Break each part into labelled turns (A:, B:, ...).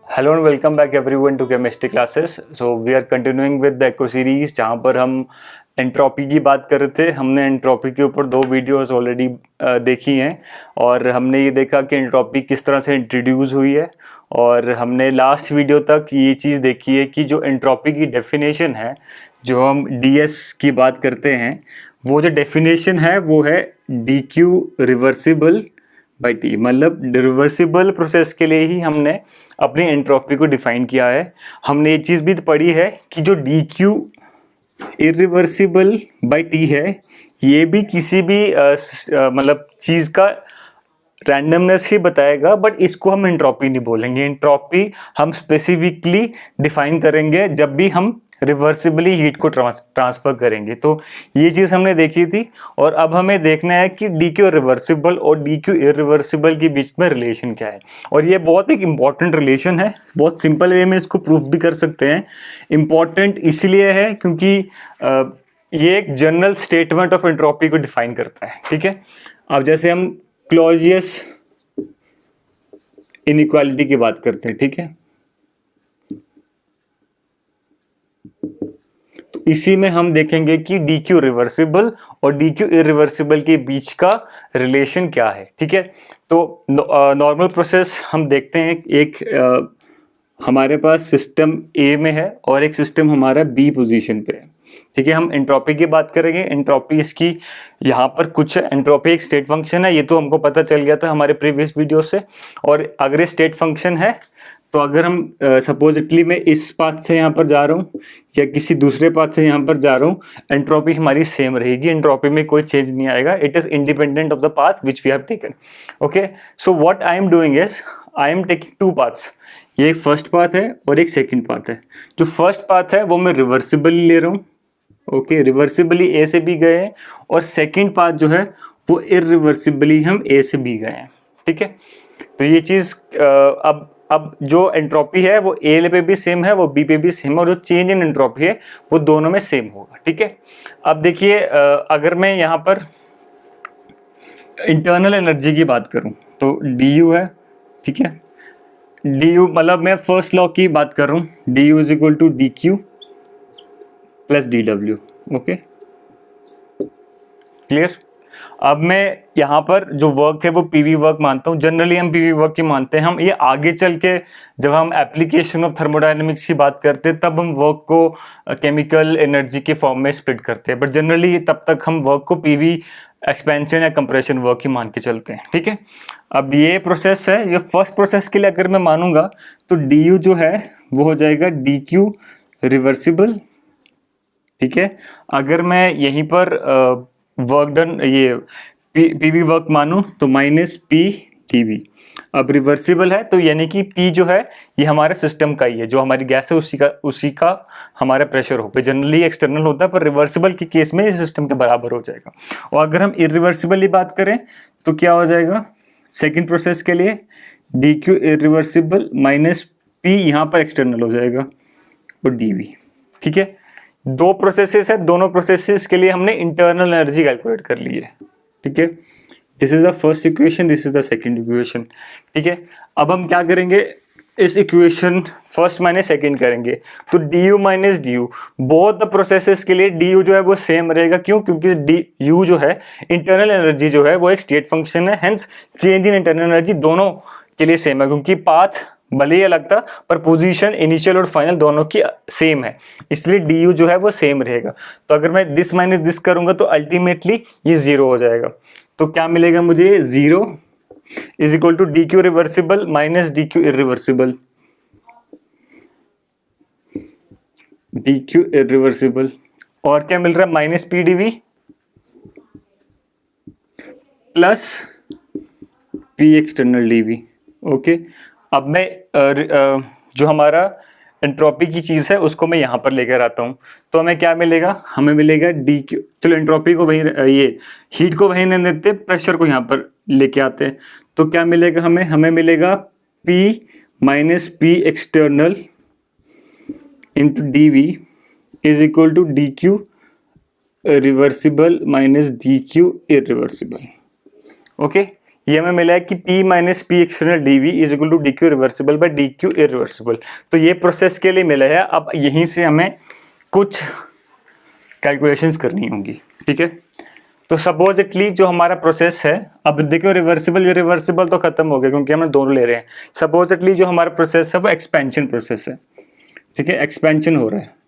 A: Hello and welcome back everyone to chemistry classes. So we are continuing with the eco series जहाँ पर हम entropy की बात कर रहे थे। हमने एंट्रोपी के ऊपर 2 वीडियोस ऑलरेडी देखी हैं और हमने ये देखा कि एंट्रोपी किस तरह से इंट्रोड्यूस हुई है और हमने लास्ट वीडियो तक ये चीज़ देखी है कि जो एंट्रोपी की डेफिनेशन है, जो हम डीएस की बात करते हैं, वो जो डेफिनेशन है वो है D Q reversible by T. मतलब रिवर्सिबल प्रोसेस के लिए ही हमने अपनी एंट्रोपी को डिफाइन किया है। हमने ये चीज़ भी पढ़ी है कि जो D Q irreversible by T है, ये भी किसी भी मतलब चीज़ का रैंडमनेस ही बताएगा, बट इसको हम एंट्रोपी नहीं बोलेंगे। एंट्रोपी हम स्पेसिफिकली डिफाइन करेंगे जब भी हम रिवर्सिबली हीट को ट्रांसफर करेंगे। तो ये चीज़ हमने देखी थी और अब हमें देखना है कि डी क्यू रिवर्सिबल और डी क्यू इरिवर्सिबल के बीच में रिलेशन क्या है। और ये बहुत एक इम्पॉर्टेंट रिलेशन है। बहुत सिंपल वे में इसको प्रूफ भी कर सकते हैं। इम्पॉर्टेंट इसलिए है क्योंकि ये एक जनरल स्टेटमेंट ऑफ एंट्रोपी को डिफाइन करता है। ठीक है, अब जैसे हम क्लॉजियस इनइक्वालिटी की बात करते हैं, ठीक है, तो इसी में हम देखेंगे कि डी क्यू रिवर्सिबल और डी क्यू इरिवर्सिबल के बीच का रिलेशन क्या है। ठीक है, तो नॉर्मल प्रोसेस हम देखते हैं। एक हमारे पास सिस्टम ए में है और एक सिस्टम हमारा बी पोजीशन पे है। ठीक है, हम एंट्रोपी की बात करेंगे। एंट्रोपी इसकी यहाँ पर कुछ है। एंट्रोपी एक स्टेट फंक्शन है, ये तो हमको पता चल गया था हमारे प्रीवियस वीडियो से। और अगर ये स्टेट फंक्शन है तो अगर हम सपोजिटली मैं इस पाथ से यहाँ पर जा रहा हूँ या किसी दूसरे पाथ से यहाँ पर जा रहा हूँ, एंट्रोपी हमारी सेम रहेगी। एंट्रोपी में कोई चेंज नहीं आएगा। It is independent of the path which we have taken. Okay, so what I am doing is I am taking 2 paths. ये एक फर्स्ट पाथ है और एक सेकंड पाथ है। जो फर्स्ट पाथ है वो मैं रिवर्सिबली ले रहा हूँ। ओके, रिवर्सिबली ए से भी गए हैं और सेकंड पाथ जो है वो इरिवर्सिबली हम ए से भी गए हैं। ठीक है, तो ये चीज़ अब जो एंट्रोपी है वो ए पे भी सेम है, वो बी पे भी सेम है, और जो चेंज इन एंट्रोपी है वो दोनों में सेम होगा। ठीक है, अब देखिए अगर मैं यहाँ पर इंटरनल एनर्जी की बात करूँ तो डी यू है। ठीक है, डी यू मतलब मैं फर्स्ट लॉ की बात कर रहा हूँ, D U is equal to D Q plus D W. Okay, clear. अब मैं यहाँ पर जो वर्क है वो पीवी वर्क मानता हूँ। जनरली हम पीवी वर्क ही मानते हैं। हम ये आगे चल के जब हम एप्लीकेशन ऑफ थर्मोडायनेमिक्स की बात करते हैं तब हम वर्क को केमिकल एनर्जी के फॉर्म में स्प्लिट करते हैं, बट जनरली तब तक हम वर्क को पीवी एक्सपेंशन या कंप्रेशन वर्क ही मान के चलते हैं। ठीक है, अब ये प्रोसेस है, ये फर्स्ट प्रोसेस के लिए अगर मैं मानूंगा तो डी यू जो है वो हो जाएगा डी क्यू रिवर्सिबल। ठीक है, अगर मैं यहीं पर वर्क डन ये पीवी वर्क मानूं तो माइनस पी टीवी। अब रिवर्सिबल है तो यानी कि पी जो है ये हमारे सिस्टम का ही है, जो हमारी गैस है उसी का हमारा प्रेशर होगा। जनरली एक्सटर्नल होता है, पर रिवर्सिबल के केस में ये सिस्टम के बराबर हो जाएगा। और अगर हम इरिवर्सिबल बात करें तो क्या हो जाएगा सेकेंड प्रोसेस के लिए, D Q irreversible minus P यहाँ पर एक्सटर्नल हो जाएगा और डी वी। ठीक है, 2 प्रोसेसेस है, दोनों प्रोसेसेस के लिए हमने इंटरनल एनर्जी कैलकुलेट कर ली है। ठीक है, this is the first equation, this is the second equation. ठीक है, अब हम क्या करेंगे, इस इक्वेशन फर्स्ट माइनस सेकंड करेंगे तो D you minus D you, both the processes के लिए डी यू जो है वो सेम रहेगा। क्यों? क्योंकि डी यू जो है इंटरनल एनर्जी जो है वो एक स्टेट फंक्शन है, hence change in internal energy दोनों के लिए सेम है। क्योंकि पाथ भले ही अलग था पर पोजीशन इनिशियल और फाइनल दोनों की सेम है, इसलिए डी यू जो है वो सेम रहेगा। तो अगर मैं दिस माइनस दिस करूंगा तो अल्टीमेटली ये 0 हो जाएगा। तो क्या मिलेगा मुझे, 0 is equal to D Q reversible minus D Q irreversible. D Q irreversible और क्या मिल रहा है, minus P D V plus P external D V. Okay, अब मैं जो हमारा एंट्रोपी की चीज़ है उसको मैं यहाँ पर लेकर आता हूँ तो हमें क्या मिलेगा, हमें मिलेगा डी क्यू। चलो एंट्रोपी को वहीं, ये हीट को वहीं रहने देते, प्रेशर को यहाँ पर लेके आते हैं। तो क्या मिलेगा हमें मिलेगा P minus P external into D V is equal to D Q reversible minus D Q irreversible. Okay, ये हमें मिला है कि P minus P external D V is equal to D Q reversible by D Q irreversible. तो ये process के लिए मिला है। अब यहीं से हमें कुछ कैलकुलेशंस करनी होंगी, ठीक है। तो सपोजिटली जो हमारा प्रोसेस है, अब देखो रिवर्सिबल इरिवर्सिबल तो खत्म हो गया क्योंकि हम दोनों ले रहे हैं। सपोजिटली जो हमारा प्रोसेस है वो एक्सपेंशन प्रोसेस है, ठीक है, एक्सपेंशन हो रहा है।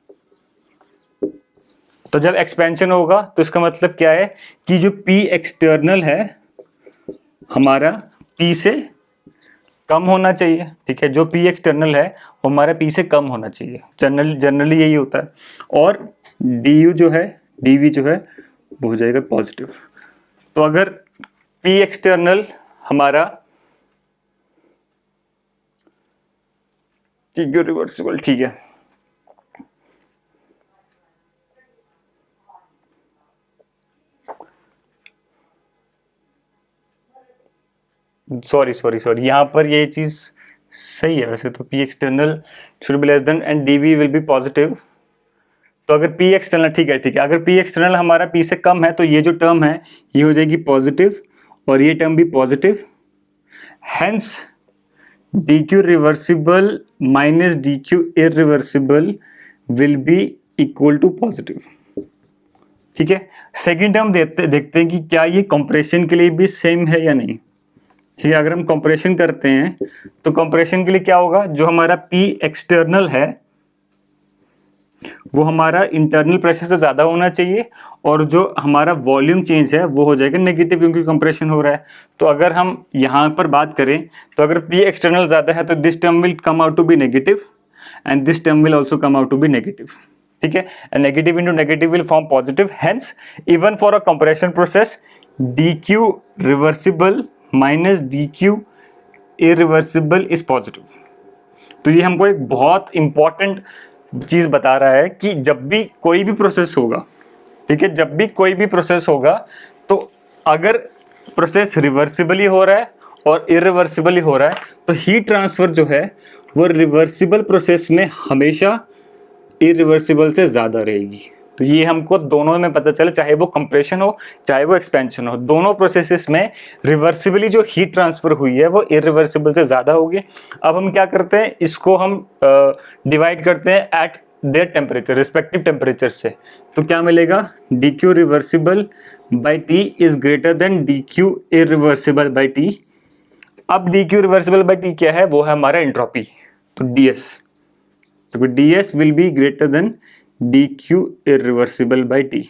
A: तो जब एक्सपेंशन होगा तो इसका मतलब क्या है कि जो P एक्सटर्नल है हमारा P से कम होना चाहिए, ठीक है। जो P एक्सटर्नल है वो हमारा P से कम होना चाहिए, जनरली यही होता है। और du जो है, dv जो है वो हो जाएगा पॉजिटिव। तो अगर P एक्सटर्नल हमारा रिवर्सिबल, ठीक है, सॉरी यहाँ पर ये चीज सही है वैसे तो, P external should be less than and dv will be positive. तो अगर P एक्सटर्नल, ठीक है, अगर P एक्सटर्नल हमारा P से कम है तो ये जो टर्म है ये हो जाएगी पॉजिटिव और ये टर्म भी positive. Hence dq reversible minus dq irreversible will be equal to positive, ठीक है। सेकेंड टर्म देखते हैं कि क्या ये कंप्रेशन के लिए भी सेम है या नहीं, ठीक है। अगर हम कंप्रेशन करते हैं तो कंप्रेशन के लिए क्या होगा, जो हमारा P एक्सटर्नल है वो हमारा इंटरनल प्रेशर से ज़्यादा होना चाहिए और जो हमारा वॉल्यूम चेंज है वो हो जाएगा नेगेटिव क्योंकि कंप्रेशन हो रहा है। तो अगर हम यहाँ पर बात करें तो अगर P एक्सटर्नल ज़्यादा है तो this term will come out to be negative and this term will also come out to be negative, ठीक है। Negative into negative will form positive. Hence even for a compression process dq reversible minus dq irreversible is positive. तो ये हमको एक बहुत important चीज बता रहा है कि जब भी कोई भी प्रोसेस होगा, ठीक है, जब भी कोई भी प्रोसेस होगा तो अगर प्रोसेस रिवर्सिबली हो रहा है और इरिवर्सिबली हो रहा है तो हीट ट्रांसफर जो है वो रिवर्सिबल प्रोसेस में हमेशा इरिवर्सिबल से ज़्यादा रहेगी। तो ये हमको दोनों में पता चला, चाहे वो कंप्रेशन हो चाहे वो एक्सपेंशन हो, दोनों प्रोसेसेस में रिवर्सिबली जो हीट ट्रांसफर हुई है वो इरिवर्सिबल से ज़्यादा होगी। अब हम क्या करते हैं, इसको हम डिवाइड करते हैं at their temperature, respective temperature से। तो क्या मिलेगा, D Q reversible by T is greater than D Q irreversible by T. अब D Q reversible by T क्या है, वो है हमारा एंट्रोपी, तो डी एस। तो ds will be greater than dq irreversible by t।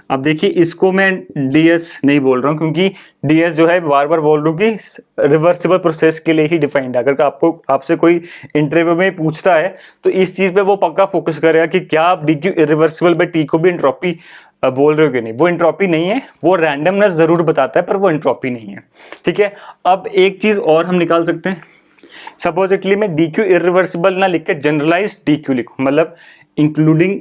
A: अब देखिए इसको मैं ds नहीं बोल रहा हूँ क्योंकि ds जो है बार बार बोल रहा हूँ कि रिवर्सिबल प्रोसेस के लिए ही डिफाइंड है। अगर आपसे कोई इंटरव्यू में पूछता है तो इस चीज पे वो पक्का फोकस करेगा कि क्या आप dq इरिवर्सिबल बाई t को भी एंट्रोपी बोल रहे हो कि नहीं। वो एंट्रोपी नहीं है, वो रैंडमनेस जरूर बताता है पर वो एंट्रोपी नहीं है, ठीक है। अब एक चीज और हम निकाल सकते हैं, सपोजिटली मैं dq इरिवर्सिबल ना लिख के जनरलाइज dq लिखूं, मतलब इंक्लूडिंग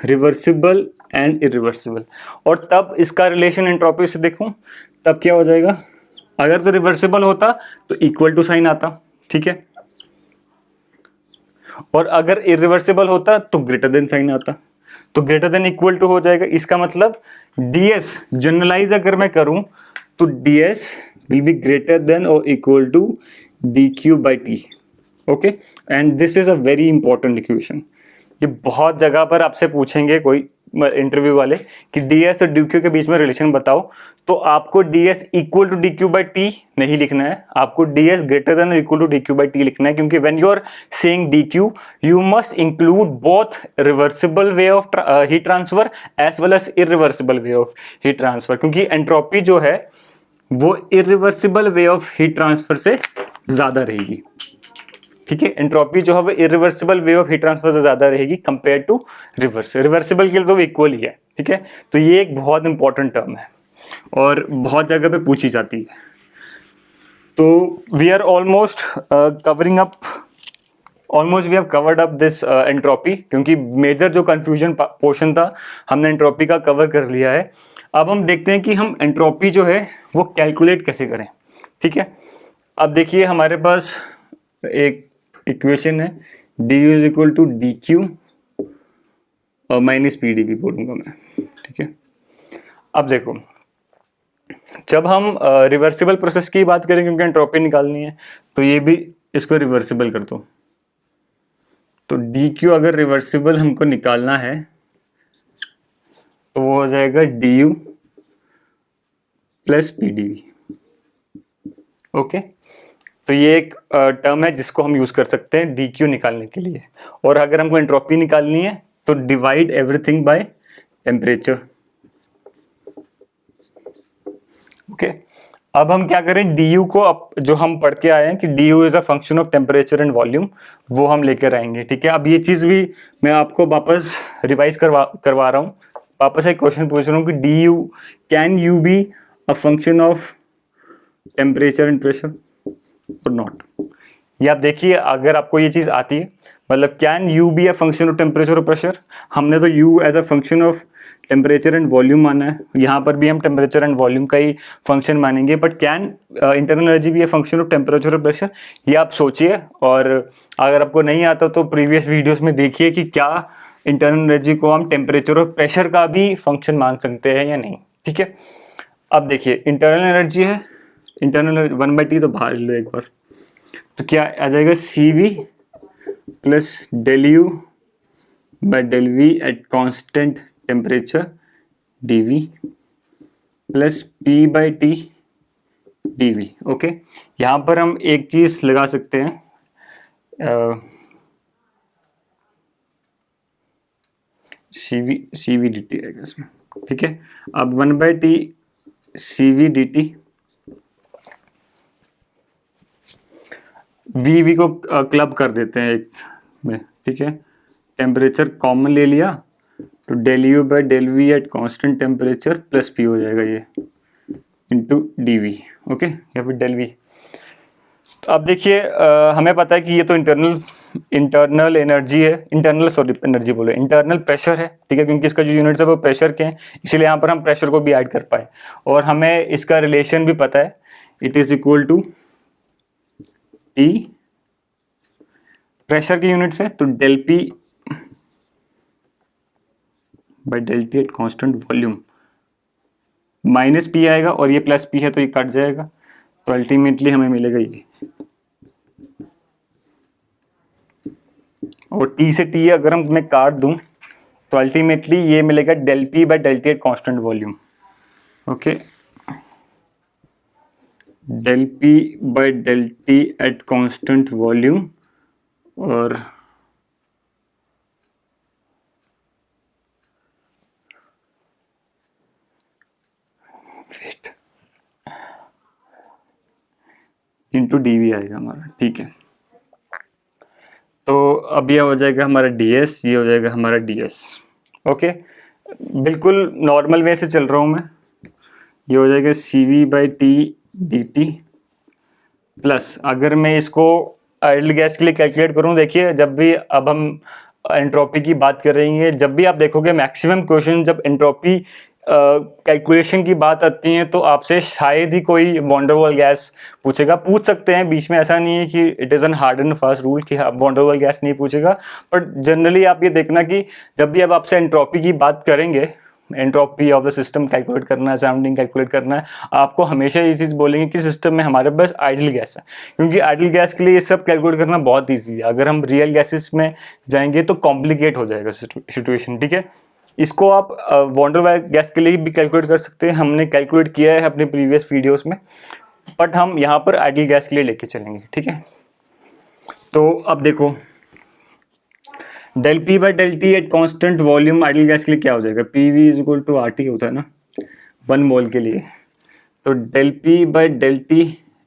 A: रिवर्सिबल एंड इरिवर्सिबल, और तब इसका रिलेशन एंट्रोपी से देखूं तब क्या हो जाएगा। अगर तो रिवर्सिबल होता तो इक्वल टू साइन आता, ठीक है, और अगर इरिवर्सिबल होता तो ग्रेटर देन साइन आता, तो ग्रेटर देन इक्वल टू हो जाएगा। इसका मतलब ds जनरलाइज अगर मैं करूं तो ds will be greater than और equal to dq by T, okay. And this is a very important equation. ये बहुत जगह पर आपसे पूछेंगे कोई इंटरव्यू वाले कि ds और dq के बीच में रिलेशन बताओ, तो आपको ds equal to dq by T नहीं लिखना है, आपको ds ग्रेटर देन और equal to dq by T लिखना है, क्योंकि when you are saying dq you must include both reversible way of heat transfer as well as irreversible way of heat transfer, क्योंकि entropy जो है वो irreversible way of heat transfer से ज्यादा रहेगी, ठीक है। एंट्रोपी जो है वो irreversible way of heat transfer से ज्यादा रहेगी कंपेयर टू रिवर्सिबल के लिए तो इक्वल ही है, ठीक है। तो ये एक बहुत इंपॉर्टेंट टर्म है और बहुत जगह पे पूछी जाती है। तो we are almost covering up, almost we have covered up this entropy, क्योंकि मेजर जो कंफ्यूजन पोर्शन था हमने एंट्रोपी का कवर कर लिया है। अब हम देखते हैं कि हम एंट्रोपी जो है वो कैलकुलेट कैसे करें, ठीक है। अब देखिए हमारे पास एक इक्वेशन है du is equal to D Q और माइनस पी डी भी बोलूँगा मैं, ठीक है। अब देखो जब हम रिवर्सिबल प्रोसेस की बात करें, क्योंकि एंट्रोपी निकालनी है, तो ये भी इसको रिवर्सिबल कर दो। तो डी क्यू अगर रिवर्सिबल हमको निकालना है तो वो हो जाएगा D U plus P D V. Okay, तो ये एक टर्म है जिसको हम यूज कर सकते हैं डी क्यू निकालने के लिए। और अगर हमको एंट्रोपी निकालनी है तो divide everything by temperature. Okay, अब हम क्या करें, डी यू को अब जो हम पढ़ के आए हैं कि D U is a function of temperature and volume, वो हम लेकर आएंगे। ठीक है, अब ये चीज भी मैं आपको वापस रिवाइज करवा रहा हूँ। वापस एक क्वेश्चन पूछ रहा हूँ कि D you can you be a function of temperature and pressure और नॉट। ये आप देखिए, अगर आपको ये चीज आती है, मतलब can you be a function of temperature और प्रेशर, हमने तो U as a function of temperature and volume माना है, यहाँ पर भी हम टेम्परेचर एंड वॉल्यूम का ही फंक्शन मानेंगे। बट कैन इंटरनल एनर्जी भी अ फंक्शन ऑफ टेम्परेचर और प्रेशर, ये आप सोचिए। और अगर आपको नहीं आता तो प्रीवियस वीडियोस में देखिए कि क्या इंटरनल एनर्जी को हम टेम्परेचर और प्रेशर का भी फंक्शन मान सकते हैं या नहीं। ठीक है, अब देखिए इंटरनल एनर्जी है, इंटरनल 1/T तो बाहर लो एक बार, तो क्या आ जाएगा C V plus del U by del V at constant temperature D V plus P by T D V. Okay, यहाँ पर हम एक चीज लगा सकते हैं, सी वी डी टी आएगा इसमें। ठीक है, अब 1/T C V D T, V को क्लब कर देते हैं एक में। ठीक है, टेम्परेचर कॉमन ले लिया तो del U by del V at constant temperature plus P हो जाएगा ये इंटू डी वी। ओके, या फिर डेल वी। तो अब देखिए हमें पता है कि ये तो इंटरनल एनर्जी है, एनर्जी बोले इंटरनल प्रेशर है। ठीक है, क्योंकि इसका जो यूनिट्स है वो प्रेशर के हैं, इसीलिए यहाँ पर हम प्रेशर को भी ऐड कर पाए। और हमें इसका रिलेशन भी पता है, it is equal to T, pressure की यूनिट्स है तो del P by del T at constant volume, minus P आएगा और ये प्लस पी है तो ये कट जाएगा, तो अल्टीमेटली हमें मिलेगा ये। और टी से टी अगर मैं काट दूं तो अल्टीमेटली ये मिलेगा del P by del T at constant volume. Okay, del P by del T at constant volume और वेट इंटू डी वी आएगा हमारा। ठीक है, तो अब ये हो जाएगा हमारा डी एस, ये हो जाएगा हमारा डी एस। ओके, बिल्कुल नॉर्मल वे से चल रहा हूँ मैं। ये हो जाएगा C V by T D T plus, अगर मैं इसको आइडल गैस के लिए कैलकुलेट करूँ, देखिए जब भी अब हम एंट्रोपी की बात कर रही हैं, जब भी आप देखोगे मैक्सिमम क्वेश्चन जब एंट्रोपी कैलकुलेशन की बात आती है तो आपसे शायद ही कोई वंडरवॉल गैस पूछेगा। पूछ सकते हैं बीच में, ऐसा नहीं है कि it is an hard and fast rule कि वंडरवॉल गैस नहीं पूछेगा। बट जनरली आप ये देखना कि जब भी अब आपसे एंट्रोपी की बात करेंगे, entropy of the system calculate करना है, सराउंडिंग कैलकुलेट करना है, आपको हमेशा ये चीज़ बोलेंगे कि सिस्टम में हमारे पास आइडल गैस है, क्योंकि आइडल गैस के लिए ये सब कैलकुलेट करना बहुत ईजी है। अगर हम रियल गैसेस में जाएंगे तो कॉम्प्लिकेट हो जाएगा सिचुएशन। ठीक है, इसको आप वंडरवॉल गैस के लिए भी कैलकुलेट कर सकते हैं, हमने कैलकुलेट किया है अपने प्रीवियस वीडियोस में, बट हम यहाँ पर आइडल गैस के लिए लेके चलेंगे। ठीक है, तो अब देखो del P by del T at constant volume ideal gas के लिए क्या हो जाएगा, P V is equal to R T होता है ना 1 मोल के लिए, तो del P by del T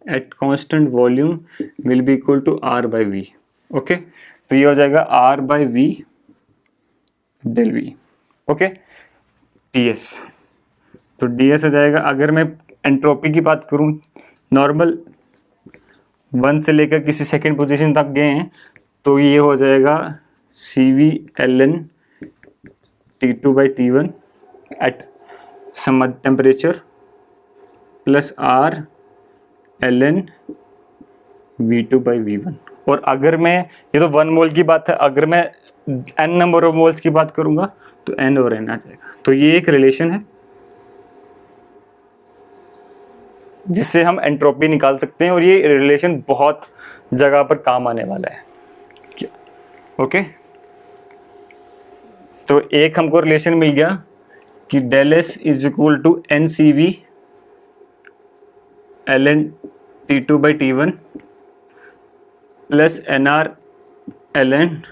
A: at constant volume will be equal to R by V. Okay, तो ये हो जाएगा R by V del V. Okay, D S, तो डी एस हो जाएगा, अगर मैं एंट्रोपी की बात करूं, नॉर्मल 1 से लेकर किसी सेकेंड पोजीशन तक गए हैं तो ये हो जाएगा C V L N T two by T one at some temperature plus R L N V two by V one. और अगर मैं, ये तो 1 मोल की बात है, अगर मैं n नंबर ऑफ मोल्स की बात करूंगा तो n और n आ जाएगा। तो ये एक रिलेशन है, जिससे हम एंट्रोपी निकाल सकते हैं, और ये रिलेशन बहुत जगह पर काम आने वाला है। ओके, तो एक हमको रिलेशन मिल गया कि del S is equal to N C V L N T two by T one plus N R L N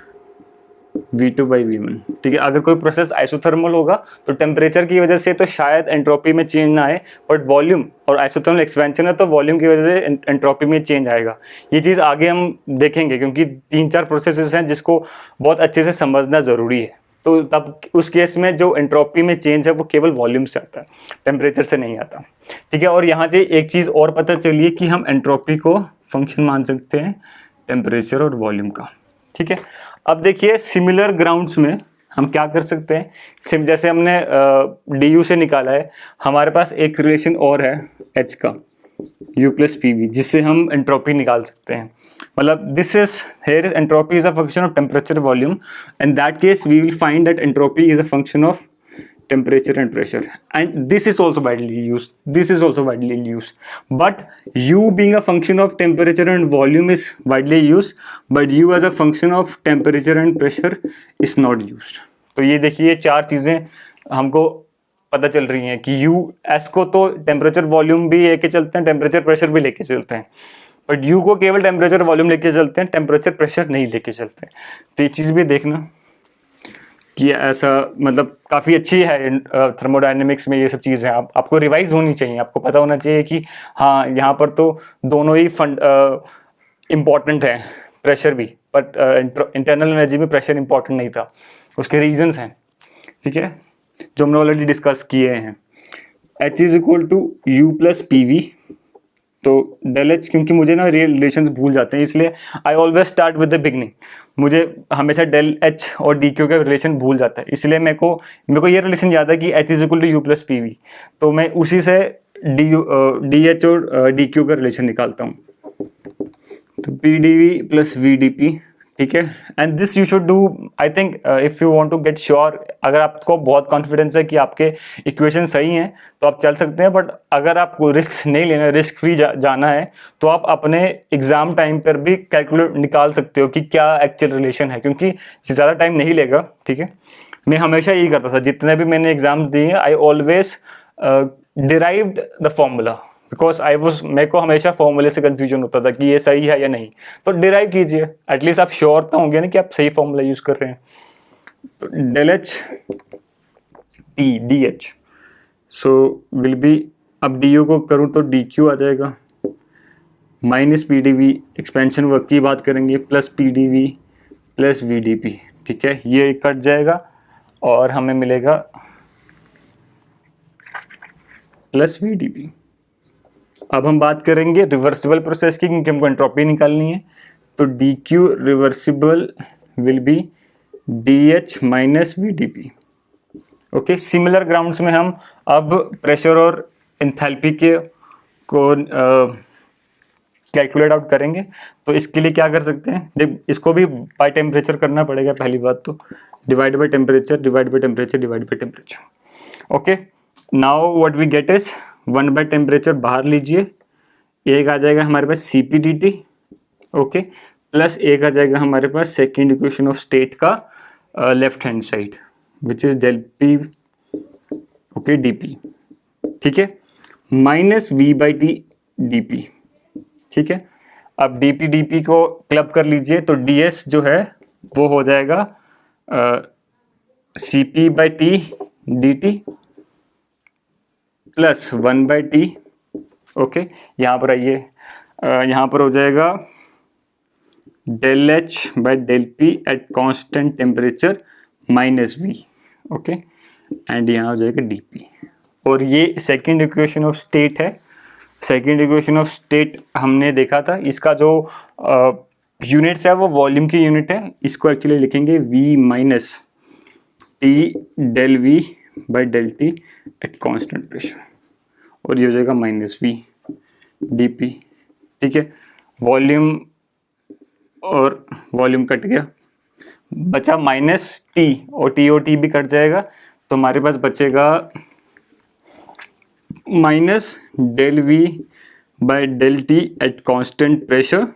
A: V two by V one. ठीक है, अगर कोई प्रोसेस आइसोथर्मल होगा तो टेम्परेचर की वजह से तो शायद एंट्रोपी में चेंज ना आए, बट वॉल्यूम और आइसोथर्मल एक्सपेंशन है तो वॉल्यूम की वजह से एंट्रोपी में चेंज आएगा। ये चीज़ आगे हम देखेंगे, क्योंकि 3-4 प्रोसेसेस हैं जिसको बहुत अच्छे से समझना ज़रूरी है। तो तब उस केस में जो एंट्रोपी में चेंज है वो केवल वॉल्यूम से आता है, टेम्परेचर से नहीं आता। ठीक है, और यहाँ से एक चीज़ और पता चलिए कि हम एंट्रोपी को फंक्शन मान सकते हैं टेम्परेचर और वॉल्यूम का। ठीक है, अब देखिए सिमिलर ग्राउंड्स में हम क्या कर सकते हैं। सिम जैसे हमने डी यू से निकाला है, हमारे पास एक रिलेशन और है एच का, यू प्लस पी वी, जिससे हम एंट्रोपी निकाल सकते हैं। मतलब this is here is entropy is a function of temperature volume, in that case we will find that entropy is a function of temperature and pressure, and this is also widely used, but u being a function of temperature and volume is widely used, but u as a function of temperature and pressure is not used। तो ये देखिए 4 चीज़ें हमको पता चल रही हैं कि u s को तो टेम्परेचर वॉल्यूम भी लेके चलते हैं, टेम्परेचर प्रेशर भी लेके चलते हैं, बट u को केवल टेम्परेचर वॉल्यूम लेके चलते हैं, टेम्परेचर प्रेशर नहीं लेके चलते हैं। तो ये चीज़ भी देखना कि ऐसा मतलब काफ़ी अच्छी है थर्मोडायनेमिक्स में ये सब चीज़ें आपको रिवाइज होनी चाहिए। आपको पता होना चाहिए कि हाँ यहाँ पर तो दोनों ही इम्पॉर्टेंट है, प्रेशर भी, बट इंटरनल एनर्जी में प्रेशर इम्पॉर्टेंट नहीं था, उसके रीजंस हैं। ठीक है, जो हमने ऑलरेडी डिस्कस किए हैं। H is equal to U plus P V, तो डेल एच, क्योंकि मुझे ना रिलेशंस भूल जाते हैं इसलिए I always start with the beginning. मुझे हमेशा डेल एच और डी क्यू का रिलेशन भूल जाता है, इसलिए मेरे को ये रिलेशन याद है कि H is equal to U plus P V, तो मैं उसी से डी एच और डी क्यू का रिलेशन निकालता हूँ। तो P D V plus V D P. ठीक है, and this you should do, I think if you want to get sure, अगर आपको बहुत कॉन्फिडेंस है कि आपके इक्वेशन सही हैं तो आप चल सकते हैं, बट अगर आपको रिस्क नहीं लेना, रिस्क फ्री जाना है, तो आप अपने एग्जाम टाइम पर भी कैलकुलेट निकाल सकते हो कि क्या एक्चुअल रिलेशन है, क्योंकि ज़्यादा टाइम नहीं लेगा। ठीक है, मैं हमेशा यही करता था, जितने भी मैंने एग्जाम्स दिए हैं, I always derived the formula, because मेरे को हमेशा फॉर्मूले से कंफ्यूजन होता था कि ये सही है या नहीं। तो डिराइव कीजिए, एटलीस्ट आप श्योर तो होंगे ना कि आप सही फॉर्मूला यूज कर रहे हैं। तो del H T D H, so will be, अब डी यू को करूँ तो डी क्यू आ जाएगा, minus P D V, expansion work की बात करेंगे, plus P D V plus V D P. ठीक है, ये कट जाएगा और हमें मिलेगा प्लस वी डी पी। अब हम बात करेंगे रिवर्सिबल प्रोसेस की, क्योंकि हमको एंट्रोपी निकालनी है। तो D Q reversible will be D H minus V D P. Okay, similar grounds में हम अब प्रेशर और एंथैल्पी के को कैलकुलेट आउट करेंगे। तो इसके लिए क्या कर सकते हैं, देख इसको भी बाय टेम्परेचर करना पड़ेगा। पहली बात तो divide by temperature, divide by temperature, divide by temperature. Okay, now what we get is 1 by temperature बाहर लीजिए, एक आ जाएगा हमारे पास C P D T. Okay, plus एक आ जाएगा हमारे पास सेकेंड इक्वेशन ऑफ स्टेट का left hand side, which is del P, okay, D P. ठीक है, minus V by T D P. ठीक है, अब डी पी को क्लब कर लीजिए, तो डी एस जो है वो हो जाएगा C P by T D T plus 1 by T. Okay, यहाँ पर आइए, यहाँ पर हो जाएगा del H by del P at constant temperature minus V. Okay, and यहाँ हो जाएगा डी पी, और ये सेकेंड इक्वेशन ऑफ स्टेट है। सेकेंड इक्वेशन ऑफ स्टेट हमने देखा था, इसका जो यूनिट्स है वो वॉल्यूम की यूनिट है। इसको एक्चुअली लिखेंगे V minus T del V by del T at constant pressure, और ये हो जाएगा माइनस वी डी पी। ठीक है, वॉल्यूम और वॉल्यूम कट गया, बचा माइनस टी, और टी भी कट जाएगा, तो हमारे पास बचेगा minus del V by del T at constant pressure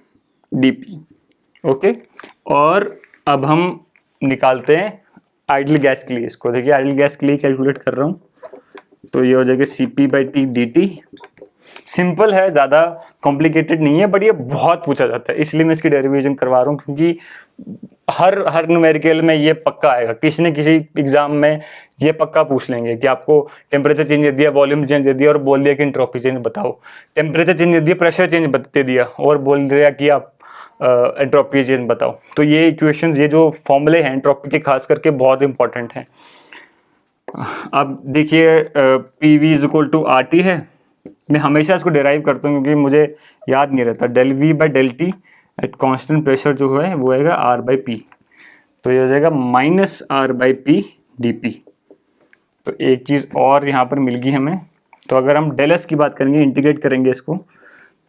A: dp। Okay, और अब हम निकालते हैं आइडियल गैस के लिए। इसको देखिए, आइडियल गैस के लिए कैलकुलेट कर रहा हूँ, तो ये हो जाएगा Cp by T D T. Simple है, ज़्यादा कॉम्प्लिकेटेड नहीं है, बट ये बहुत पूछा जाता है, इसलिए मैं इसकी डेरिवेशन करवा रहा हूँ, क्योंकि हर न्यूमेरिकल में ये पक्का आएगा, किसी न किसी एग्जाम में ये पक्का पूछ लेंगे कि आपको टेम्परेचर चेंज दे दिया, वॉल्यूम चेंज दे दिया और बोल दिया कि एंट्रोपी चेंज बताओ। टेम्परेचर चेंज दे दिया, प्रेशर चेंज दे दिया और बोल दिया कि आप एंट्रोपी चेंज बताओ। तो ये इक्वेशंस, ये जो फॉर्मूले हैं एंट्रोपी के खास करके बहुत इंपॉर्टेंट हैं। अब देखिए, P V is equal to R T है। मैं हमेशा इसको डिराइव करता हूँ क्योंकि मुझे याद नहीं रहता। Del V by del T at constant pressure जो है वो आएगा आर बाई पी, तो ये हो जाएगा minus R by P D P. तो एक चीज़ और यहाँ पर मिल गई हमें। तो अगर हम डेल एस की बात करेंगे, इंटीग्रेट करेंगे इसको,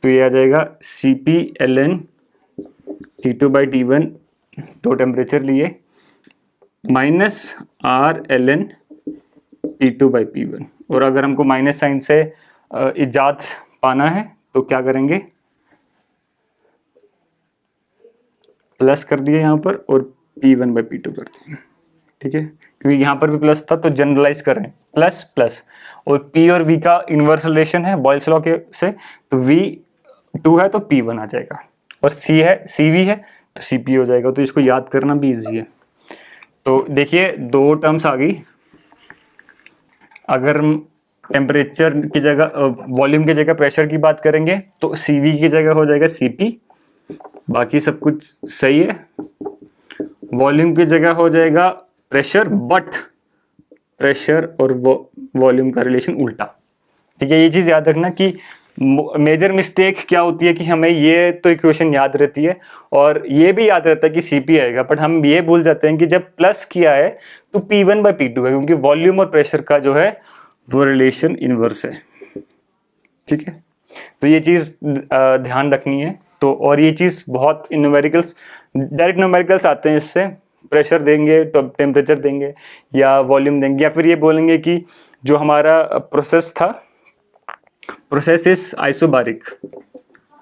A: तो ये आ जाएगा C P L N T two by T one, दो टेम्परेचर लिए, minus R L N T two by P one. और अगर हमको माइनस साइन से इजाद पाना है तो क्या करेंगे, प्लस कर दिया यहाँ पर और P one by P two कर दिया। ठीक है, क्योंकि यहाँ पर भी प्लस था तो जनरलाइज कर रहे हैं, प्लस प्लस। और p और v का इनवर्स रिलेशन है बॉयल्स लॉ के से, तो v2 है तो p1 आ जाएगा, और c है cv है तो cp हो जाएगा। तो इसको याद करना भी इजी है। तो देखिए, दो टर्म्स आ गई। अगर टेम्परेचर की जगह, वॉल्यूम की जगह प्रेशर की बात करेंगे तो cv की जगह हो जाएगा cp, बाकी सब कुछ सही है। वॉल्यूम की जगह हो जाएगा प्रेशर, बट प्रेशर और वॉल्यूम का रिलेशन उल्टा। ठीक है, ये चीज़ याद रखना कि मेजर मिस्टेक क्या होती है कि हमें ये तो इक्वेशन याद रहती है और ये भी याद रहता है कि Cp आएगा, बट हम ये भूल जाते हैं कि जब प्लस किया है तो P1 बाई P2 है, क्योंकि वॉल्यूम और प्रेशर का जो है वो रिलेशन इनवर्स है। ठीक है, तो ये चीज़ ध्यान रखनी है। तो और ये चीज़ बहुत न्यूमेरिकल्स, डायरेक्ट न्यूमेरिकल्स आते हैं इससे, प्रेशर देंगे तो टेम्परेचर देंगे या वॉल्यूम देंगे, या फिर ये बोलेंगे कि जो हमारा प्रोसेस था, प्रोसेस इज आइसोबारिक।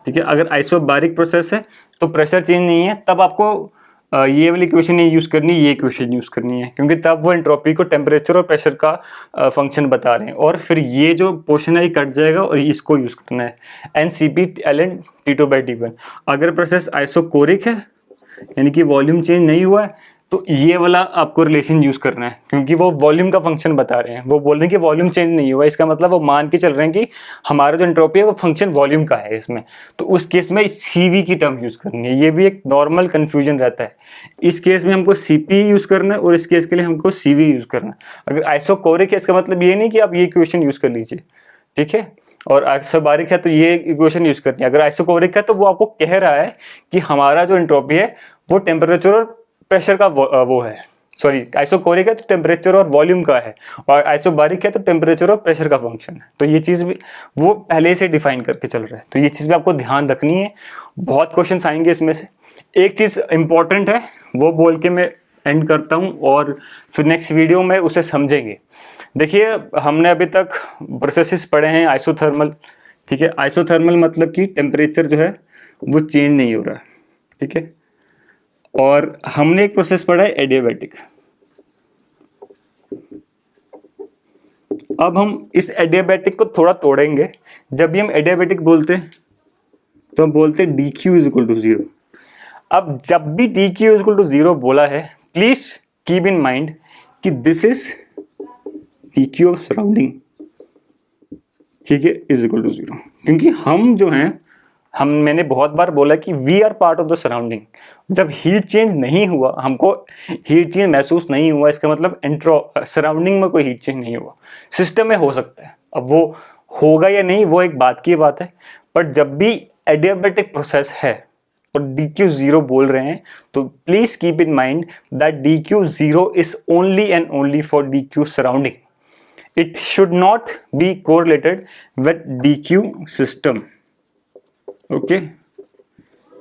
A: ठीक है, अगर आइसोबारिक प्रोसेस है तो प्रेशर चेंज नहीं है, तब आपको ये वाली इक्वेशन नहीं यूज़ करनी, ये इक्वेशन यूज़ करनी है, क्योंकि तब वो एंट्रोपी को टेम्परेचर और प्रेशर का फंक्शन बता रहे हैं। और फिर ये जो पोर्शन है ये कट जाएगा और इसको यूज़ करना है, N C P L N T two by T one. अगर प्रोसेस आइसोकोरिक है यानी कि वॉल्यूम चेंज नहीं हुआ है तो ये वाला आपको रिलेशन यूज़ करना है, क्योंकि वो वॉल्यूम का फंक्शन बता रहे हैं। वो बोल रहे हैं कि वॉल्यूम चेंज नहीं हुआ, इसका मतलब वो मान के चल रहे हैं कि हमारा जो एंट्रोपी है वो फंक्शन वॉल्यूम का है इसमें। तो उस केस में CV की टर्म यूज़ करनी है। ये भी एक नॉर्मल कन्फ्यूजन रहता है। इस केस में हमको CP यूज़ करना है और इस केस के लिए हमको CV यूज़ करना है। अगर आइसोकोरिक है इसका मतलब ये नहीं कि आप ये इक्वेशन यूज़ कर लीजिए। ठीक है, और आइसोबारिक है तो ये इक्वेशन यूज़ करनी है। अगर आइसोकोरिक है तो वो आपको कह रहा है कि हमारा जो एंट्रोपी है वो टेम्परेचर और प्रेशर का वो है, सॉरी, आइसोकोरिक है तो टेम्परेचर और वॉल्यूम का है, और आइसोबारिक है तो टेम्परेचर और प्रेशर का फंक्शन है। तो ये चीज़ भी वो पहले से डिफाइन करके चल रहा है, तो ये चीज़ भी आपको ध्यान रखनी है। बहुत क्वेश्चन आएंगे इसमें से। एक चीज़ इंपॉर्टेंट है वो बोल के मैं एंड करता हूँ, और फिर नेक्स्ट वीडियो में उसे समझेंगे। देखिए, हमने अभी तक प्रोसेसेस पढ़े हैं आइसोथर्मल। ठीक है, आइसोथर्मल मतलब कि टेम्परेचर जो है वो चेंज नहीं हो रहा है। ठीक है, और हमने एक प्रोसेस पढ़ा है एडियाबैटिक। अब हम इस एडियाबैटिक को थोड़ा तोड़ेंगे। जब भी हम एडियाबैटिक बोलते हैं तो हम बोलते हैं DQ इज इक्वल टू 0। अब जब भी DQ इज इक्वल टू 0 बोला है, प्लीज कीप इन माइंड कि this is DQ of surrounding. ठीक है, इज इक्वल टू 0, क्योंकि हम जो हैं, मैंने बहुत बार बोला कि we are part of the surrounding. जब हीट चेंज नहीं हुआ, हमको हीट चेंज महसूस नहीं हुआ, इसका मतलब सराउंडिंग में कोई हीट चेंज नहीं हुआ। सिस्टम में हो सकता है, अब वो होगा या नहीं वो एक बात की बात है, बट जब भी एडियाबैटिक प्रोसेस है और DQ 0 बोल रहे हैं तो please keep in mind that DQ 0 is only and only for DQ surrounding. It should not be correlated with DQ system. Okay,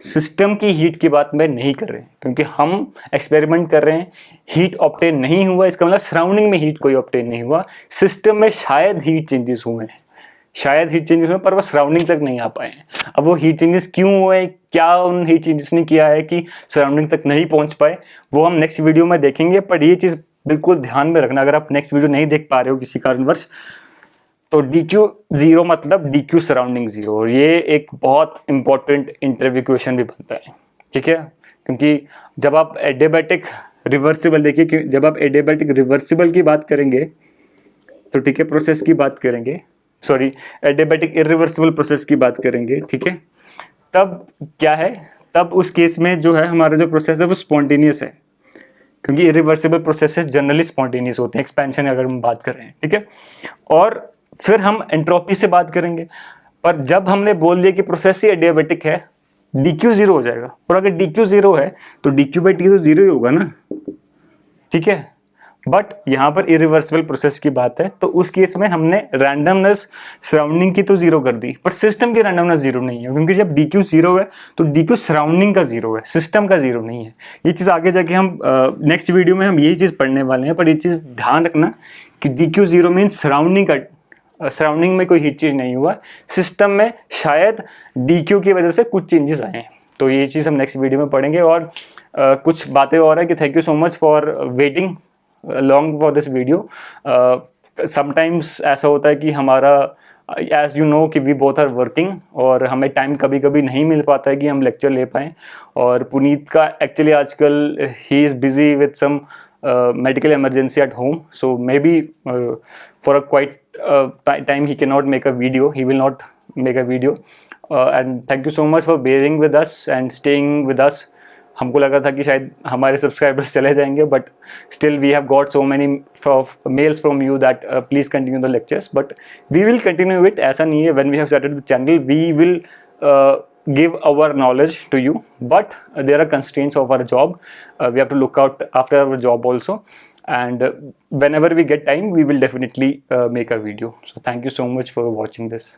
A: system की हीट की बात मैं नहीं कर रहे, क्योंकि हम एक्सपेरिमेंट कर रहे हैं, हीट ऑब्टेन नहीं हुआ, इसका मतलब सराउंडिंग में हीट कोई ऑब्टेन नहीं हुआ, सिस्टम में शायद हीट चेंजेस हुए हैं। शायद हीट चेंजेस हुए पर वो सराउंडिंग तक नहीं आ पाए हैं। अब वो हीट चेंजेस क्यों हुए, क्या उन हीट चेंजेस ने किया है कि सराउंडिंग तक नहीं पहुंच पाए, वो हम नेक्स्ट वीडियो में देखेंगे। पर ये चीज़ बिल्कुल ध्यान में रखना, अगर आप नेक्स्ट वीडियो नहीं देख पा रहे हो किसी कारणवश, तो DQ 0 मतलब DQ सराउंडिंग 0, और ये एक बहुत इंपॉर्टेंट इंटरव्यू क्वेश्चन भी बनता है, ठीक है। क्योंकि जब आप एडियाबैटिक रिवर्सिबल, देखिए कि जब आप एडियाबैटिक रिवर्सिबल की बात करेंगे तो ठीक है, प्रोसेस की बात करेंगे, सॉरी एडियाबैटिक इरिवर्सिबल प्रोसेस की बात करेंगे, ठीक है, तब क्या है, तब उस केस में जो है हमारा जो प्रोसेस है वो स्पॉन्टेनियस है, क्योंकि इरिवर्सिबल प्रोसेसेस जनरली स्पॉन्टेनियस होते हैं, एक्सपेंशन अगर हम बात कर रहे हैं, ठीक है। और फिर हम एंट्रोपी से बात करेंगे, पर जब हमने बोल दिया कि प्रोसेस ही एडियाबैटिक है, DQ 0 हो जाएगा, और अगर DQ 0 है तो DQ/T तो 0 ही होगा ना, ठीक है। बट यहाँ पर इरिवर्सिबल प्रोसेस की बात है, तो उस केस में हमने रैंडमनेस सराउंडिंग की तो 0 कर दी, पर सिस्टम की रैंडमनेस 0 नहीं है, क्योंकि जब DQ 0 है तो DQ सराउंडिंग का 0 है, सिस्टम का 0 नहीं है। ये चीज़ आगे जाके हम नेक्स्ट वीडियो में हम यही चीज़ पढ़ने वाले हैं, पर ये चीज़ ध्यान रखना कि DQ 0 मीन्स सराउंडिंग का, सराउंडिंग में कोई हीट चेंज नहीं हुआ, सिस्टम में शायद DQ की वजह से कुछ चेंजेस आए हैं। तो ये चीज़ हम नेक्स्ट वीडियो में पढ़ेंगे। और कुछ बातें और है कि thank you so much for waiting long for this video. Sometimes ऐसा होता है कि हमारा, एज यू नो कि वी बोथ आर वर्किंग, और हमें टाइम कभी कभी नहीं मिल पाता है कि हम लेक्चर ले पाएँ। और पुनीत का एक्चुअली आजकल ही is busy with some medical emergency at home, so maybe for a quite time he cannot make a video, he will not make a video, and thank you so much for bearing with us and staying with us. हमको लगा था कि शायद हमारे subscribers चले जाएंगे, but still we have got so many mails from you that please continue the lectures, but we will continue it. ऐसा नहीं है, when we have started the channel we will give our knowledge to you, but there are constraints of our job. We have to look out after our job also, and whenever we get time we will definitely make a video. So thank you so much for watching this.